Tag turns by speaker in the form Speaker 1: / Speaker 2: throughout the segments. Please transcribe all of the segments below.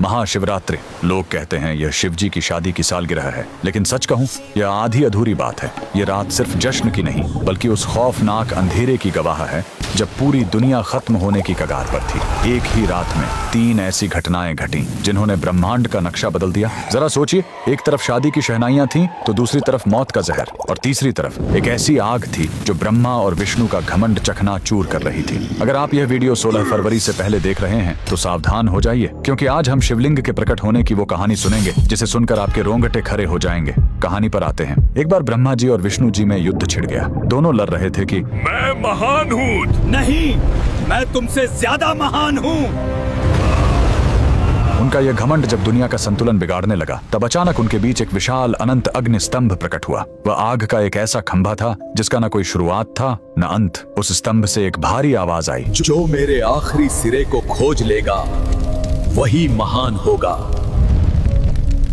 Speaker 1: महाशिवरात्रि। लोग कहते हैं यह शिव जी की शादी की सालगिरह है, लेकिन सच कहूं यह आधी अधूरी बात है। यह रात सिर्फ जश्न की नहीं बल्कि उस खौफनाक अंधेरे की गवाह है जब पूरी दुनिया खत्म होने की कगार पर थी। एक ही रात में 3 ऐसी घटनाएं घटी जिन्होंने ब्रह्मांड का नक्शा बदल दिया। जरा सोचिए, एक तरफ शादी की शहनाइयां थीं, तो दूसरी तरफ मौत का जहर, और तीसरी तरफ एक ऐसी आग थी जो ब्रह्मा और विष्णु का घमंड चकनाचूर कर रही थी। अगर आप यह वीडियो 16 फरवरी से पहले देख रहे हैं तो सावधान हो जाइए, क्योंकि आज हम शिवलिंग के प्रकट होने की वो कहानी सुनेंगे जिसे सुनकर आपके रोंगटे खड़े हो जाएंगे। कहानी पर आते हैं। एक बार ब्रह्मा जी और विष्णु जी में युद्ध छिड़ गया। दोनों लड़ रहे थे कि
Speaker 2: मैं महान हूँ।
Speaker 3: नहीं, मैं तुमसे ज्यादा महान हूँ।
Speaker 1: उनका यह घमंड जब दुनिया का संतुलन बिगाड़ने लगा, तब अचानक उनके बीच एक विशाल अनंत अग्नि स्तंभ प्रकट हुआ। वह आग का एक ऐसा खंभा था जिसका न कोई शुरुआत था न अंत। उस स्तंभ से एक भारी आवाज आई,
Speaker 3: जो मेरे आखिरी सिरे को खोज लेगा वही महान होगा।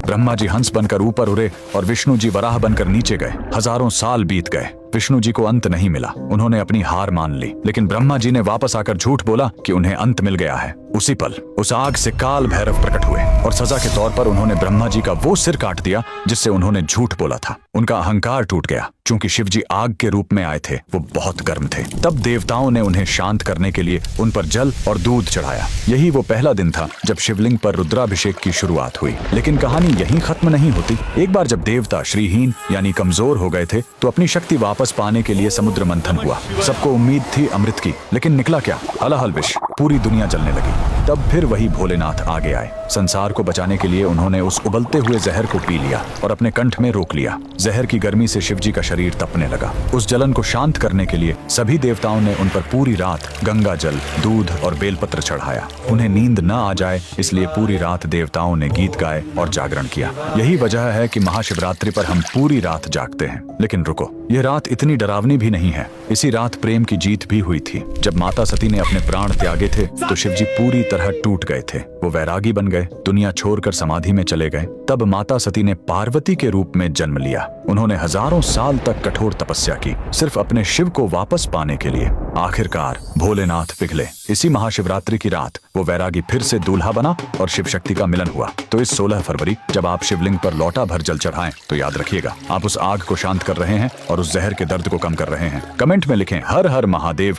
Speaker 1: ब्रह्मा जी हंस बनकर ऊपर उड़े और विष्णु जी वराह बनकर नीचे गए। हजारों साल बीत गए, विष्णु जी को अंत नहीं मिला। उन्होंने अपनी हार मान ली, लेकिन ब्रह्मा जी ने वापस आकर झूठ बोला कि उन्हें अंत मिल गया है। उसी पल उस आग से काल भैरव प्रकट हुए और सजा के तौर पर उन्होंने ब्रह्मा जी का वो सिर काट दिया जिससे उन्होंने झूठ बोला था। उनका अहंकार टूट गया। चूंकि शिव जी आग के रूप में आए थे, वो बहुत गर्म थे। तब देवताओं ने उन्हें शांत करने के लिए उन पर जल और दूध चढ़ाया। यही वो पहला दिन था जब शिवलिंग पर रुद्राभिषेक की शुरुआत हुई। लेकिन कहानी यहीं खत्म नहीं होती। एक बार जब देवता श्रीहीन यानी कमजोर हो गए थे, तो अपनी शक्ति वापस पाने के लिए समुद्र मंथन हुआ। सबको उम्मीद थी अमृत की, लेकिन निकला क्या? हलाहल विष। पूरी दुनिया जलने लगी। तब फिर वही भोलेनाथ आगे आए। संसार को बचाने के लिए उन्होंने उस उबलते हुए जहर को पी लिया और अपने कंठ में रोक लिया। जहर की गर्मी से शिव जी का शरीर तपने लगा। उस जलन को शांत करने के लिए सभी देवताओं ने उन पर पूरी रात गंगा जल, दूध और बेलपत्र चढ़ाया। उन्हें नींद न आ जाए इसलिए पूरी रात देवताओं ने गीत गाए और जागरण किया। यही वजह है कि महाशिवरात्रि पर हम पूरी रात जागते हैं। लेकिन रुको, यह रात इतनी डरावनी भी नहीं है। इसी रात प्रेम की जीत भी हुई थी। जब माता सती ने अपने प्राण त्यागे थे तो शिव जी पूरी तरह टूट गए थे। वो वैरागी बन गए, दुनिया छोड़कर समाधि में चले गए। तब माता सती ने पार्वती के रूप में जन्म लिया। उन्होंने हजारों साल तक कठोर तपस्या की, सिर्फ अपने शिव को वापस पाने के लिए। आखिरकार भोलेनाथ पिघले। इसी महाशिवरात्रि की रात वो वैरागी फिर से दूल्हा बना और शिव शक्ति का मिलन हुआ। तो इस 16 फरवरी जब आप शिवलिंग पर लौटा भर जल चढ़ाएं, तो याद रखिएगा, आप उस आग को शांत कर रहे हैं और उस जहर के दर्द को कम कर रहे हैं। कमेंट में लिखें हर हर महादेव।